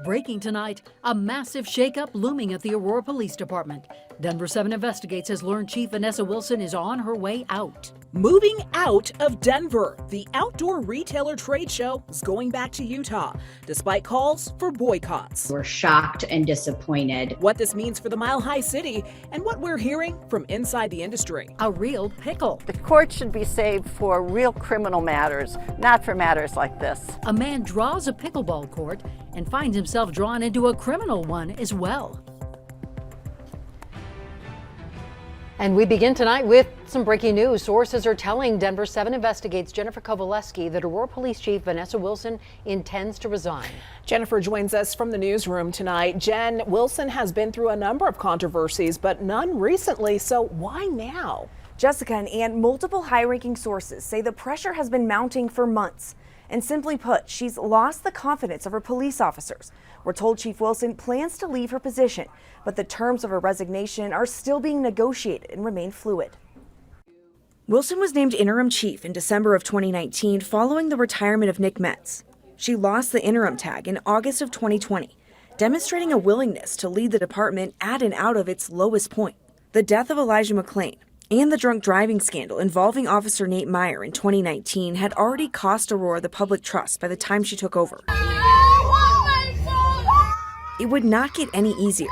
Breaking tonight, a massive shakeup looming at the Aurora Police Department. Denver 7 Investigates has learned Chief Vanessa Wilson is on her way out. Moving out of Denver, the outdoor retailer trade show is going back to Utah, despite calls for boycotts. We're shocked and disappointed. What this means for the Mile High City and what we're hearing from inside the industry. A real pickle. The court should be saved for real criminal matters, not for matters like this. A man draws a pickleball court and finds himself drawn into a criminal one as well. And we begin tonight with some breaking news. Sources are telling Denver 7 Investigates Jennifer Kowaleski that Aurora Police Chief Vanessa Wilson intends to resign. Jennifer joins us from the newsroom tonight. Jen, Wilson has been through a number of controversies, but none recently, so why now? Jessica and Ann, multiple high-ranking sources say the pressure has been mounting for months. And simply put, she's lost the confidence of her police officers. We're told Chief Wilson plans to leave her position, but the terms of her resignation are still being negotiated and remain fluid. Wilson was named interim chief in December of 2019 following the retirement of Nick Metz. She lost the interim tag in August of 2020, demonstrating a willingness to lead the department at and out of its lowest point. The death of Elijah McClain and the drunk driving scandal involving Officer Nate Meyer in 2019 had already cost Aurora the public trust by the time she took over. It would not get any easier.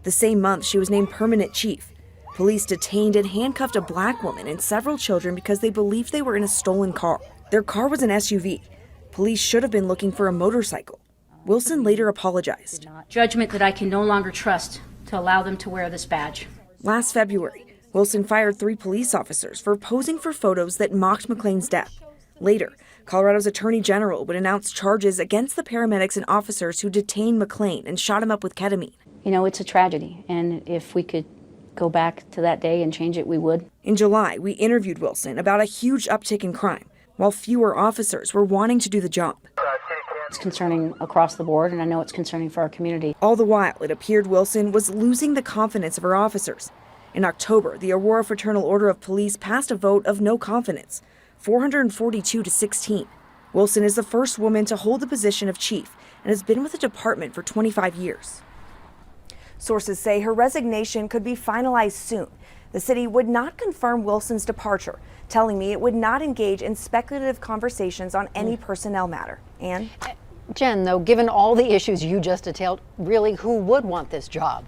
The same month, she was named permanent chief. Police detained and handcuffed a black woman and several children because they believed they were in a stolen car. Their car was an SUV. Police should have been looking for a motorcycle. Wilson later apologized. Judgment that I can no longer trust to allow them to wear this badge. Last February, Wilson fired 3 police officers for posing for photos that mocked McClain's death. Later, Colorado's Attorney General would announce charges against the paramedics and officers who detained McClain and shot him up with ketamine. You know, it's a tragedy, and if we could go back to that day and change it, we would. In July, we interviewed Wilson about a huge uptick in crime, while fewer officers were wanting to do the job. It's concerning across the board, and I know it's concerning for our community. All the while, it appeared Wilson was losing the confidence of her officers. In October, the Aurora Fraternal Order of Police passed a vote of no confidence, 442 to 16. Wilson is the first woman to hold the position of chief and has been with the department for 25 years. Sources say her resignation could be finalized soon. The city would not confirm Wilson's departure, telling me it would not engage in speculative conversations on any personnel matter. Ann? Jen, though, given all the issues you just detailed, really, who would want this job?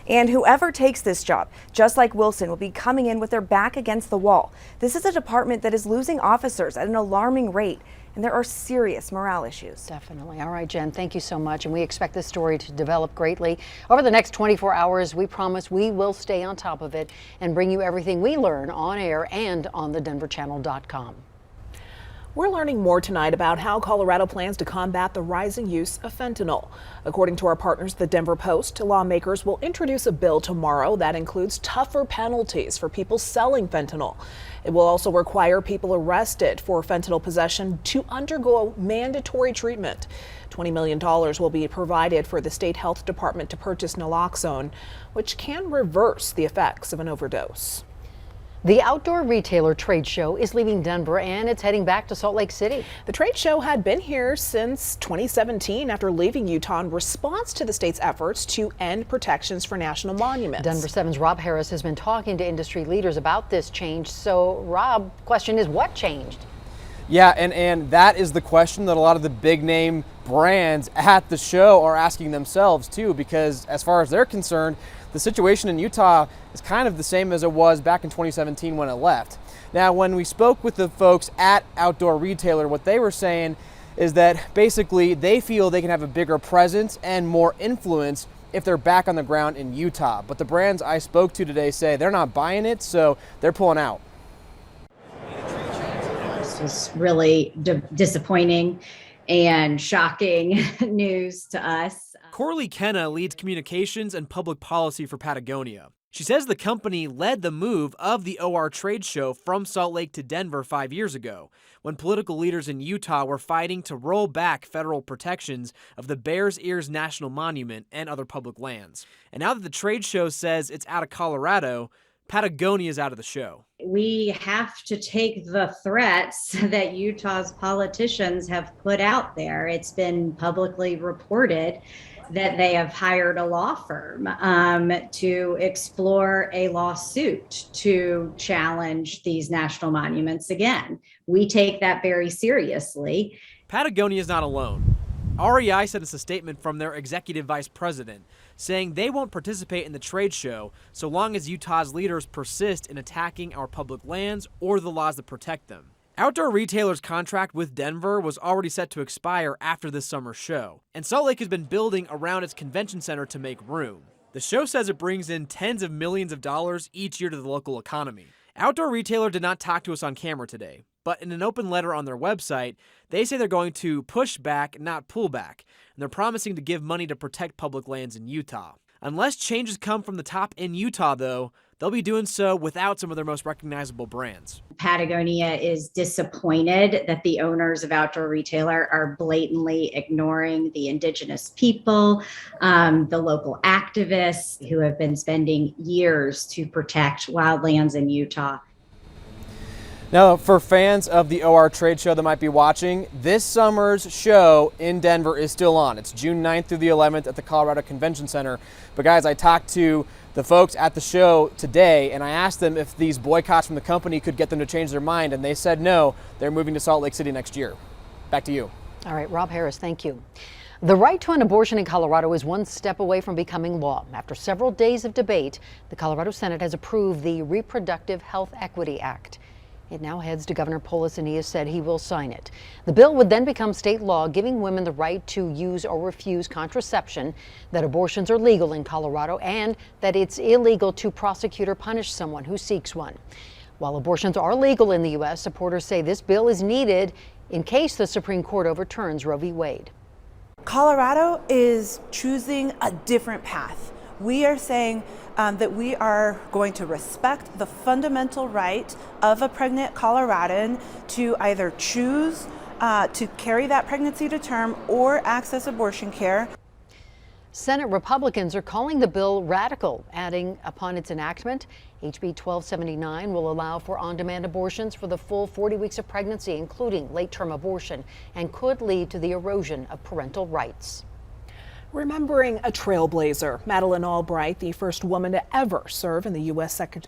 And whoever takes this job, just like Wilson, will be coming in with their back against the wall. This is a department that is losing officers at an alarming rate, and there are serious morale issues. Definitely. All right, Jen, thank you so much. And we expect this story to develop greatly. Over the next 24 hours, we promise we will stay on top of it and bring you everything we learn on air and on thedenverchannel.com. We're learning more tonight about how Colorado plans to combat the rising use of fentanyl. According to our partners, the Denver Post, lawmakers will introduce a bill tomorrow that includes tougher penalties for people selling fentanyl. It will also require people arrested for fentanyl possession to undergo mandatory treatment. $20 million will be provided for the state health department to purchase naloxone, which can reverse the effects of an overdose. The outdoor retailer trade show is leaving Denver and it's heading back to Salt Lake City. The trade show had been here since 2017 after leaving Utah in response to the state's efforts to end protections for national monuments. Denver 7's Rob Harris has been talking to industry leaders about this change. So, Rob, question is, what changed? Yeah, and that is the question that a lot of the big name brands at the show are asking themselves too, because as far as they're concerned, the situation in Utah is kind of the same as it was back in 2017 when it left. Now, when we spoke with the folks at Outdoor Retailer, what they were saying is that basically they feel they can have a bigger presence and more influence if they're back on the ground in Utah. But the brands I spoke to today say they're not buying it, so they're pulling out. This was really disappointing and shocking news to us. Corley Kenna leads communications and public policy for Patagonia. She says the company led the move of the OR trade show from Salt Lake to Denver 5 years ago, when political leaders in Utah were fighting to roll back federal protections of the Bears Ears National Monument and other public lands. And now that the trade show says it's out of Colorado, Patagonia is out of the show. We have to take the threats that Utah's politicians have put out there. It's been publicly reported that they have hired a law firm to explore a lawsuit to challenge these national monuments again. We take that very seriously. Patagonia is not alone. REI sent us a statement from their executive vice president saying they won't participate in the trade show so long as Utah's leaders persist in attacking our public lands or the laws that protect them. Outdoor Retailer's contract with Denver was already set to expire after this summer's show, and Salt Lake has been building around its convention center to make room. The show says it brings in tens of millions of dollars each year to the local economy. Outdoor Retailer did not talk to us on camera today, but in an open letter on their website, they say they're going to push back, not pull back, and they're promising to give money to protect public lands in Utah. Unless changes come from the top in Utah, though, they'll be doing so without some of their most recognizable brands. Patagonia is disappointed that the owners of Outdoor Retailer are blatantly ignoring the indigenous people, the local activists who have been spending years to protect wildlands in Utah. Now, for fans of the OR Trade Show that might be watching, this summer's show in Denver is still on. It's June 9th through the 11th at the Colorado Convention Center. But guys, I talked to the folks at the show today, and I asked them if these boycotts from the company could get them to change their mind, and they said no, they're moving to Salt Lake City next year. Back to you. All right, Rob Harris, thank you. The right to an abortion in Colorado is one step away from becoming law. After several days of debate, the Colorado Senate has approved the Reproductive Health Equity Act. It now heads to Governor Polis, and he has said he will sign it. The bill would then become state law, giving women the right to use or refuse contraception, that abortions are legal in Colorado, and that it's illegal to prosecute or punish someone who seeks one. While abortions are legal in the U.S., supporters say this bill is needed in case the Supreme Court overturns Roe v. Wade. Colorado is choosing a different path. We are saying that we are going to respect the fundamental right of a pregnant Coloradan to either choose to carry that pregnancy to term or access abortion care. Senate Republicans are calling the bill radical, adding upon its enactment, HB 1279 will allow for on-demand abortions for the full 40 weeks of pregnancy, including late-term abortion, and could lead to the erosion of parental rights. Remembering a trailblazer, Madeleine Albright, the first woman to ever serve in the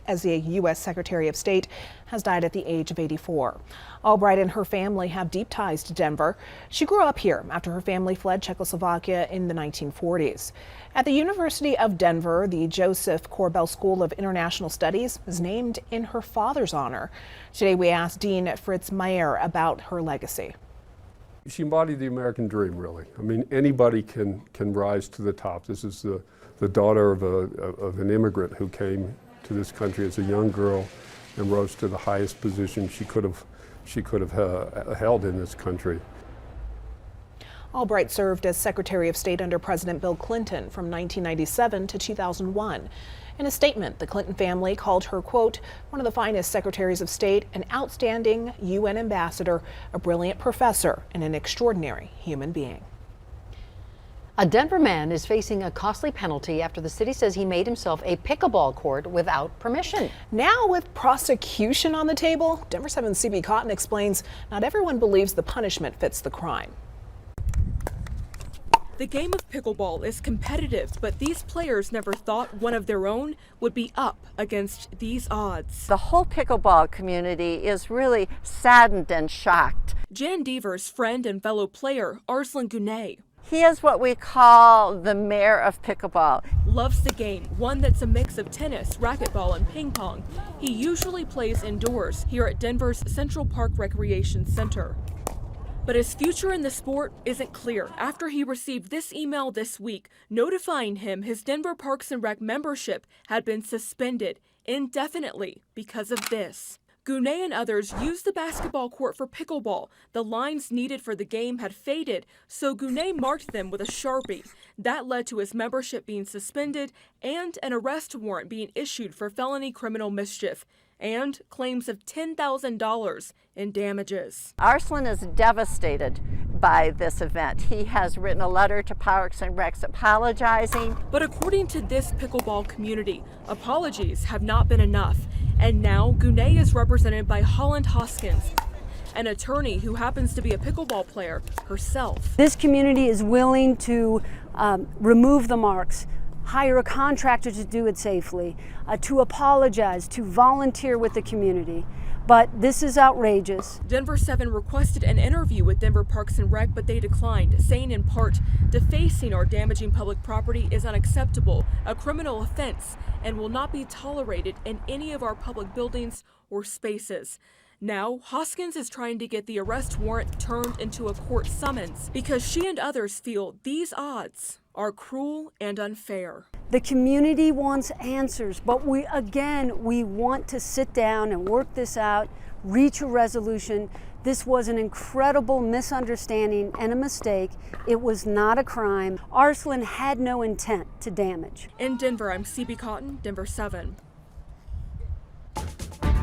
as a U.S. Secretary of State, has died at the age of 84. Albright and her family have deep ties to Denver. She grew up here after her family fled Czechoslovakia in the 1940s. At the University of Denver, the Joseph Corbell School of International Studies is named in her father's honor. Today we asked Dean Fritz Meyer about her legacy. She embodied the American dream, really. I mean, anybody can rise to the top. This is the daughter of an immigrant who came to this country as a young girl and rose to the highest position she could have held in this country. Albright served as Secretary of State under President Bill Clinton from 1997 to 2001. In a statement, the Clinton family called her, quote, one of the finest secretaries of state, an outstanding UN ambassador, a brilliant professor, and an extraordinary human being. A Denver man is facing a costly penalty after the city says he made himself a pickleball court without permission. Now, with prosecution on the table, Denver 7's CB Cotton explains not everyone believes the punishment fits the crime. The game of pickleball is competitive, but these players never thought one of their own would be up against these odds. The whole pickleball community is really saddened and shocked. Jan Deaver's friend and fellow player, Arslan Gunay. He is what we call the mayor of pickleball. Loves the game, one that's a mix of tennis, racquetball, and ping pong. He usually plays indoors here at Denver's Central Park Recreation Center. But his future in the sport isn't clear after he received this email this week notifying him his Denver Parks and Rec membership had been suspended indefinitely because of this. Gunay and others used the basketball court for pickleball. The lines needed for the game had faded, so Gunay marked them with a Sharpie. That led to his membership being suspended and an arrest warrant being issued for felony criminal mischief, and claims of $10,000 in damages. Arslan is devastated by this event. He has written a letter to Parks and Recs apologizing. But according to this pickleball community, apologies have not been enough. And now Gune is represented by Holland Hoskins, an attorney who happens to be a pickleball player herself. This community is willing to remove the marks, hire a contractor to do it safely, to apologize, to volunteer with the community. But this is outrageous. Denver 7 requested an interview with Denver Parks and Rec, but they declined, saying in part, defacing or damaging public property is unacceptable, a criminal offense, and will not be tolerated in any of our public buildings or spaces. Now, Hoskins is trying to get the arrest warrant turned into a court summons because she and others feel these odds are cruel and unfair. The community wants answers, but we want to sit down and work this out, reach a resolution. This was an incredible misunderstanding and a mistake. It was not a crime. Arslan had no intent to damage. In Denver, I'm CB Cotton, Denver 7.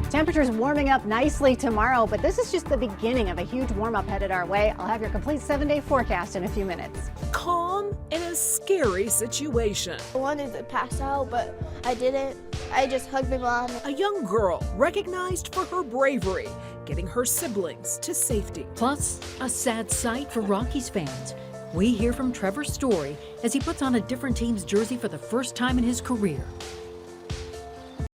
Temperatures warming up nicely tomorrow, but this is just the beginning of a huge warm-up headed our way. I'll have your complete 7-day forecast in a few minutes. Calm in a scary situation. I wanted to pass out, but I didn't. I just hugged my mom. A young girl recognized for her bravery, getting her siblings to safety. Plus, a sad sight for Rockies fans. We hear from Trevor's story as he puts on a different team's jersey for the first time in his career.